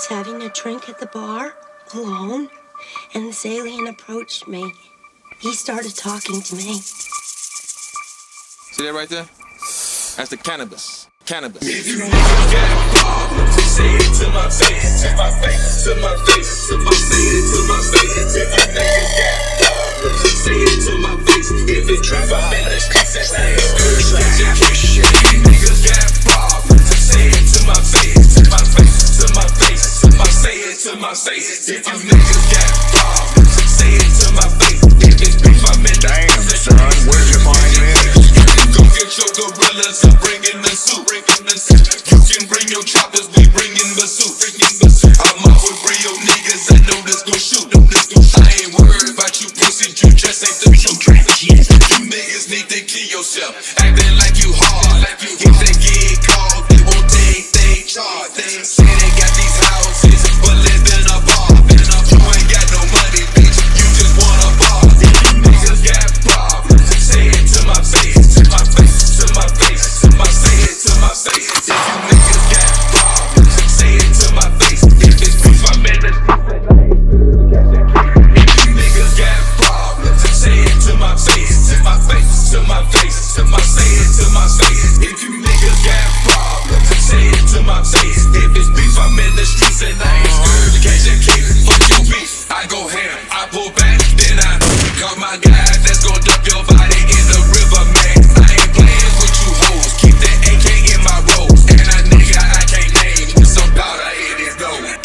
was having a drink at the bar, alone, and this alien approached me. He started talking to me. See that right there? That's the cannabis. Cannabis. If you niggas got problems, say it to my face, to my face, to my face, to my say it to my face. If you niggas got problems, say it to my face. If it's trap, I'm in the streets, that's how it's good. If you niggas got problems, say it to my face, to my face, to my face, to my say it to my face. If you niggas got problems, say it to my face. If it's beef, I'm in the streets. Damn, son, where'd you find this? Go get your gorillas, I'm bringing the soup. You can bring your choppers, we bringing the soup. I'm out with real niggas, I know this gon' shoot. I ain't worried about you pussy, you just ain't the truth. You niggas need to kill yourself, acting like you hard. If they get caught, they won't take they charge. They say they got these houses, but live in a bar. You ain't got no money, bitch, you just want a bar. You niggas got problems, say it to my face, to my face, to my face, to my say it to my face. If you niggas got problems, say it to my face. If it's beef, I'm in the streets. If you niggas got problems, say it to my face, to my face, to my face, to my say it to my face. If you niggas got problems, say it to my face. If it's beef, I'm in the streets and I ain't scared to catch that kid. Fuck your beef, I go ham, I pull back, then I call my guys that's gon' dump your body in the river, man. I ain't playing with you hoes, keep that AK in my rolls. And a nigga I can't name, some powder in his nose.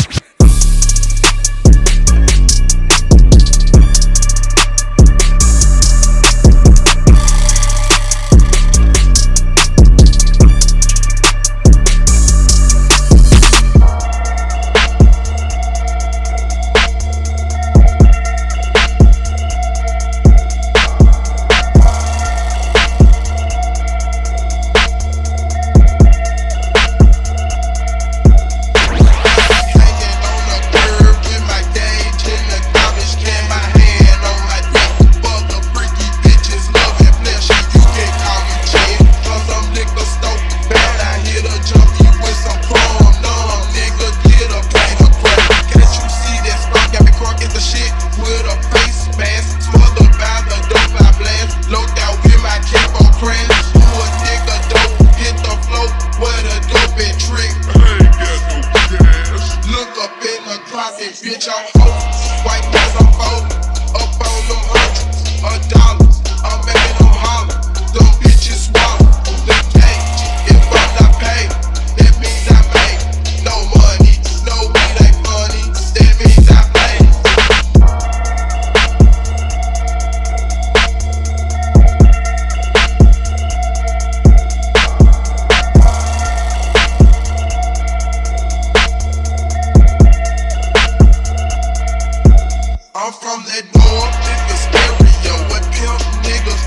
Bitch, I'm home. White boys, I'm folding. Up on them hundreds of dollars. I'm making them holler. Them bitches swallow the cage. If I'm not paid, that means I made no money. No weed ain't funny. That means I played. I'm from that north, nigga stereo, what pimp niggas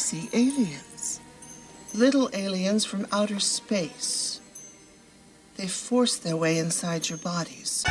see aliens. Little aliens from outer space. They force their way inside your bodies.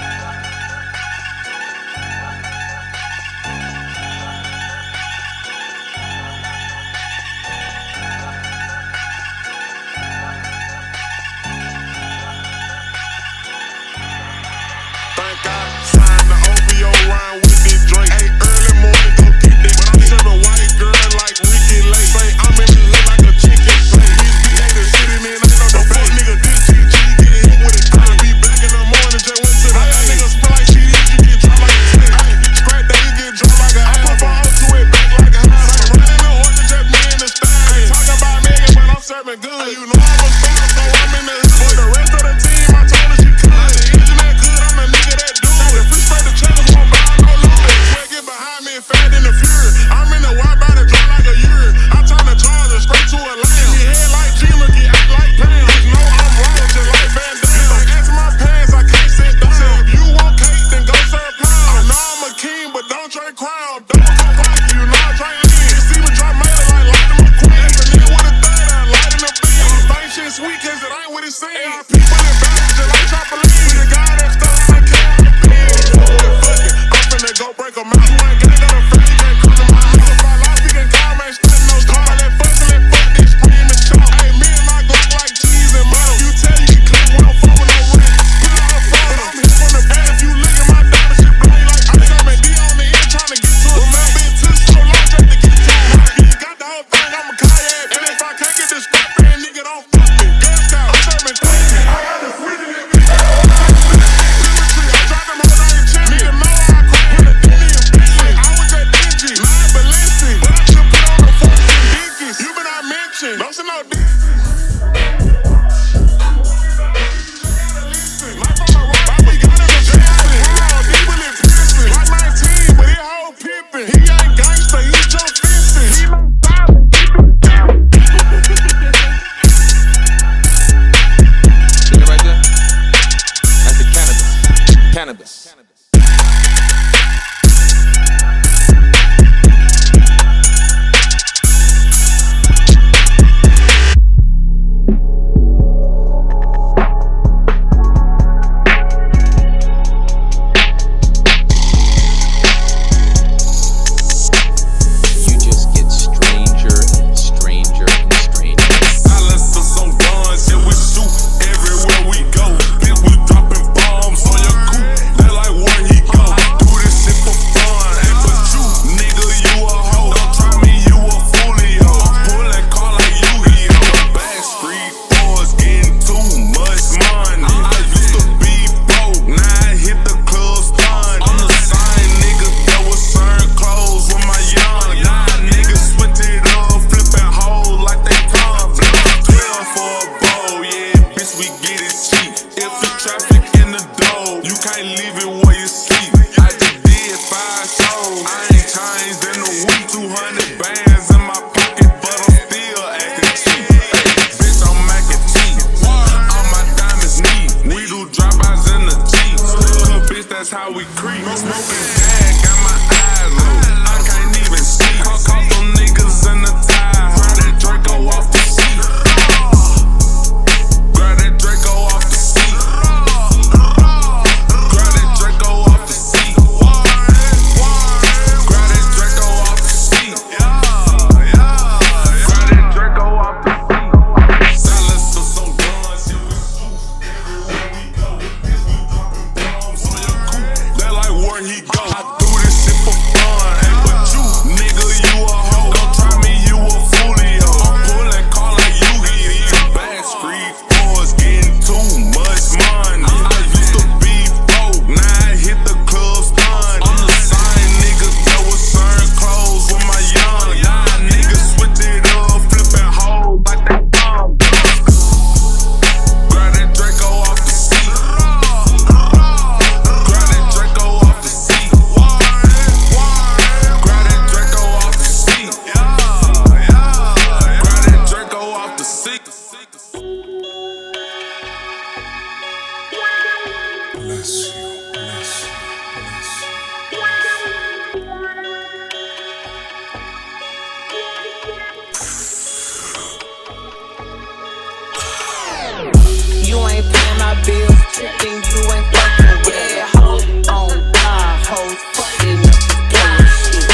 my bills, then you ain't fucking with it. Hoes on God, hoes fucking up this game shit.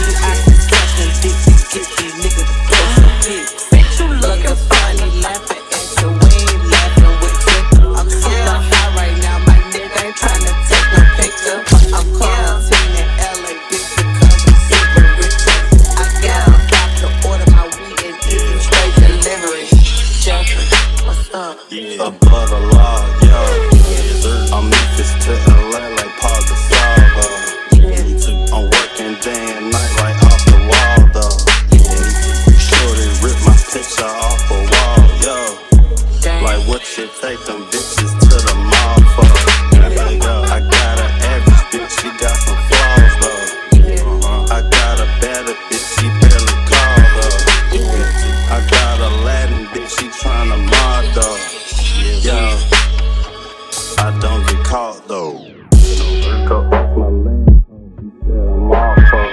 You out this fucking dick to get these niggas to play some pics. You looking funny, laughing at you, we ain't laughing with you. I'm so high right now, my nigga ain't tryna take no picture. I'm quarantined in LA, bitch, because I'm super rich. I got to order my weed and eat it straight delivery. Jeffrey, what's up? Above the law, yo. I'm Memphis to LA like Paul Gasol, I'm working day and night right off the wall, though. Shorty rip my picture off the wall, yo. Like what you take them bitches to the mall for? I got an average bitch, she got some flaws, though. I got a better bitch, she barely called, though. I got a Latin bitch, she tryna mod, though. Yo, I don't get caught though. Go off my land, she said I'm off for.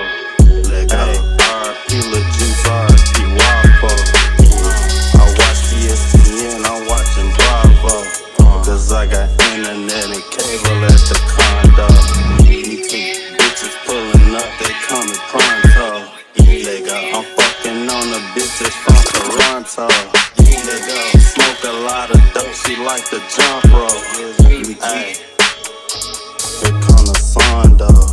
Hey, RIP Lil Juice, RIP Waffle. I watch ESPN, I'm watching Bravo. Cause I got internet and cable at the condo. These bitches pulling up, they coming pronto. I'm fucking on the bitches from Toronto. Smoke a lot of dope, she like the jump rope. Ay, here come the sun though.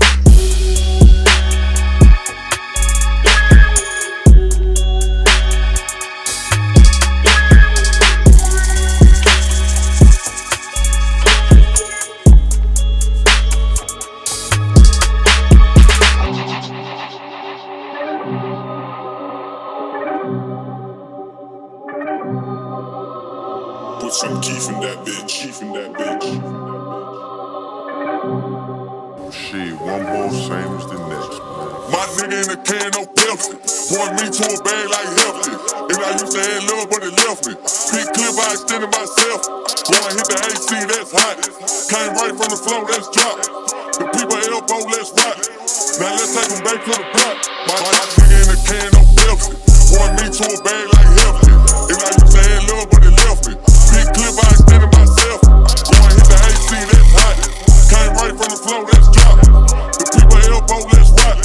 Put some keef in that bitch, keef in that bitch. Shit, one more same as the next, man. My nigga in the can, no Pepsi. Point me to a bag like healthy. And I used to have love, but it left me. Big clip, I extended myself. Go and hit the AC, that's hot. Came right from the floor, that's drop. The people elbow, let's rock. Now let's take them back to the block. My nigga in the can, no Pepsi. Point me to a bag like healthy. And I used to have love, but it left me. Big clip, I extended myself. Go and hit the AC, that's hot. Came right from the floor, that's drop. The people elbow, let's rock.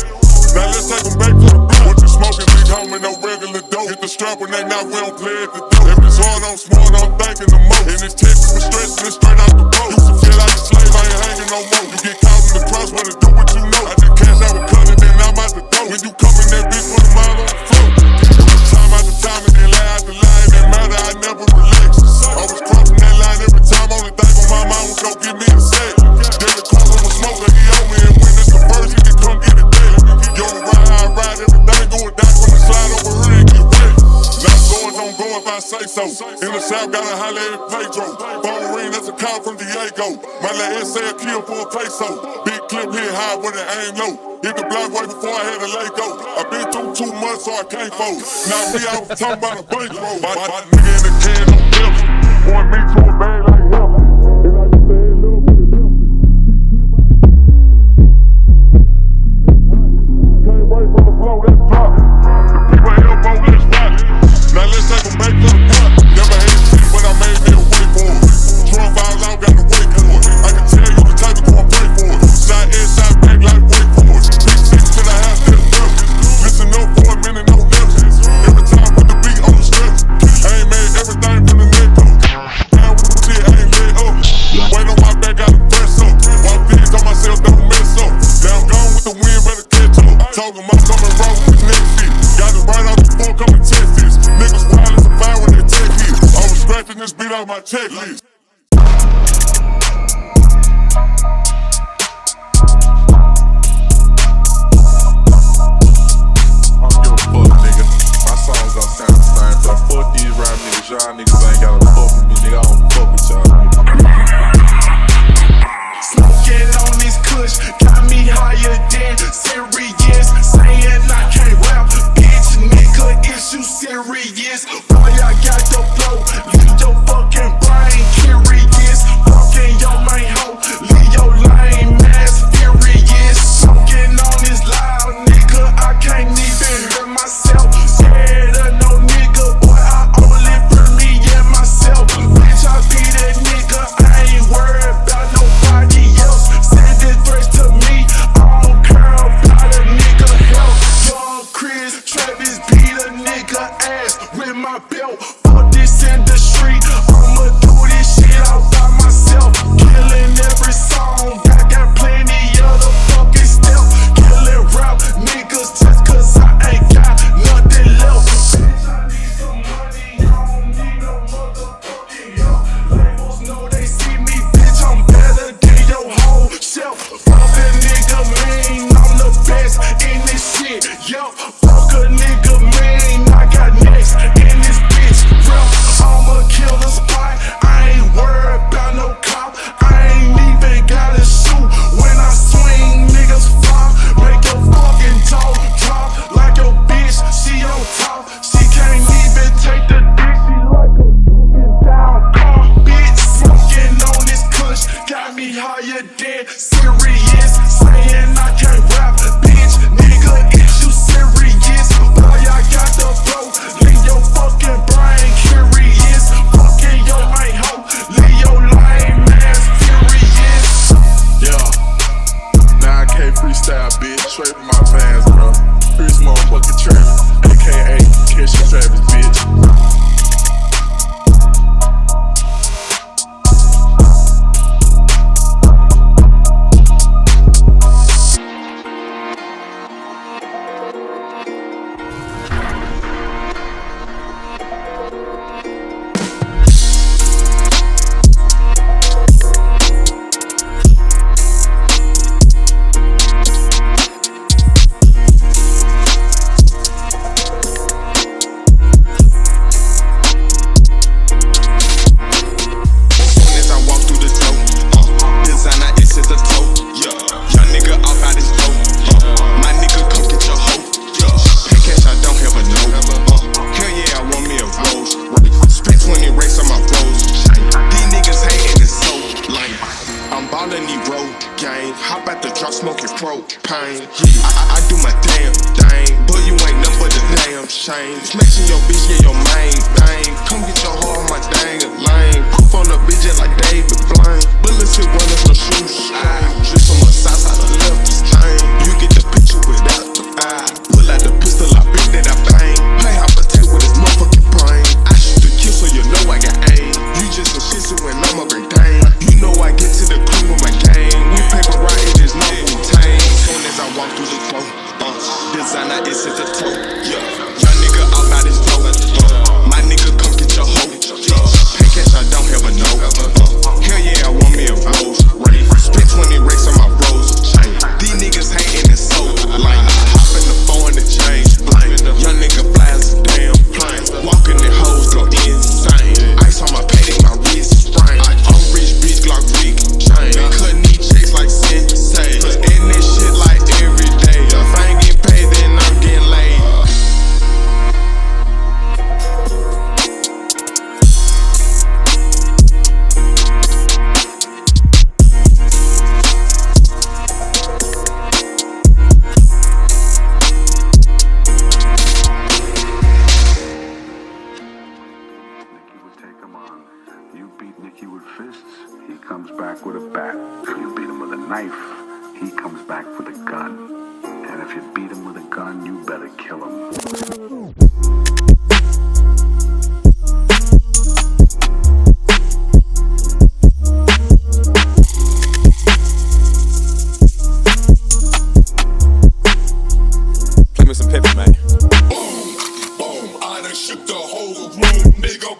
Now let's take them back to the block. What you smoking, big homie, no regular dope. Hit the strap when they knock, we don't play at the door. If it's hard, I'm smart, I'm thinking the most. And it's Texas for stressing it straight out the boat. Used to feel like a slave, I ain't hanging no more. You get caught in the cross, better do what you know. I just cash out with cutting, then I'm out the door. When you come in that bitch, put a mile on the floor. It was time after time, and then lie after lie. It didn't matter, I never relaxed. I was crossing that line every time, only thing on my mind was go get me a sack. Then the car was a smoker, he owe me, and when it's the first, he can come get it daily. Yo, I ride, everything going down, come and slide over her and get wet. Now going don't go if I say so. In the South, gotta holler at Pedro. Phone ring, that's a call from Diego. My last say a kill for a peso. Big clip hit high when it aim low. Hit the block way before I had to let go. I been through too much, so I can't fold. Now me, I was talking about a bankroll. My nigga in the can, no Pepsi. Point me to a bag like healthy. And I used to have love, but it left me. Came right from the floor, that's drop. The people elbow, let's rock. Now let's take them back to the block. Never had shit, but I made me a way for it. Trump all out, got to wait for it. I can tell you the type of go and pray for it. Side inside back like wait for it. Big six to the house, that's nervous. Listen up for a minute, no lessons. Every time put the beat on the stretch. I ain't made everything from the neck up. Down with the shit, I ain't let up. Weight on my back, gotta press up. Walk in, told myself don't mess up. Now I'm gone with the wind, better catch up. Told him I'm coming wrong with this next shit. Got it right out the phone, come and test this. Niggas wild as a fire when they tech hit. I was scratching this beat off my checklist. Fuck these rap niggas, y'all niggas ain't gotta fuck with me, nigga. I don't fuck with y'all niggas. Smoking on this kush, got me higher than serious. Saying I can't rap, bitch, nigga, is you serious? Boy, I got the flow, leave your fucking brain curious. Fucking your main hoe, leave your lame ass furious. Smoking on this loud, nigga, I can't even hear myself. Scared of no nigga, boy, I only for me and myself. Bitch, I be that nigga, I with my belt. Fuck this industry, I'ma do this shit all by myself. Killing every song, I got plenty of the fucking step. Killing rap niggas just cause I ain't got nothing left. Bitch, I need some money, I don't need no motherfucking help. Labels know they see me, bitch, I'm better than your whole shelf. Fuck a nigga mean, I'm the best in this shit, yo. Fuck a nigga mean, I got next in this bitch, bro. I'ma kill the spot, I ain't worried about no cop. I ain't even gotta shoot when I swing, niggas fly. Make your fucking toe drop like your bitch, she on top. She can't even take the dick, she like a fucking down car. Bitch, smoking on this kush, got me higher than serious. Saying I can't rap, bitch, nigga, is you serious? Boy, I got the flow, leave your fucking brain curious. Fucking your main hoe, leave your lame ass furious. Yeah. Now I can't freestyle, bitch. Straight from my fans, bro. Here's motherfucking Travis, aka 𝐀𝐍𝐈-𝐄𝐄, bitch. Hop out the drop, smoking propane. I do my damn thing, but you ain't nothing but a damn shame. Smashing your bitch, yeah, your main thing. Come get your hoe on my dang lane. Poof on the bitch just like David Blaine. Bullets hit one of the shoes. Drip on my side, I left the stain. You get the picture without the eye. Pull out the pistol, I bet that I bang. Play hop attack with his motherfucking brain. I shoot the kill so you know I got aim. You just a shit when I'm a great dame. You know I get to the crew with my game. We paper right, it is no Wu-Tang. Soon as I walk through the floor, designer is at the toe. Yeah, young nigga out by this door. My nigga come get your hoe. Pay cash, I don't have a no. Hell yeah, I want me a rose. Right, spent 20 racks on my rose chain. These niggas hating and so lame. Hop in the phone and change blame. Young nigga fly as a damn plane. Walking the hoes go insane. Ice on my paddock, my wrist sprain. I'm rich bitch, Glock big chain. Cutting these checks like sensei. And this shit like every day. If I ain't getting paid, then I'm getting laid. With fists, he comes back with a bat. If you beat him with a knife, he comes back with a gun. And if you beat him with a gun, you better kill him. Play me some Pepsi, man. Boom, boom, I done shook the whole room, nigga.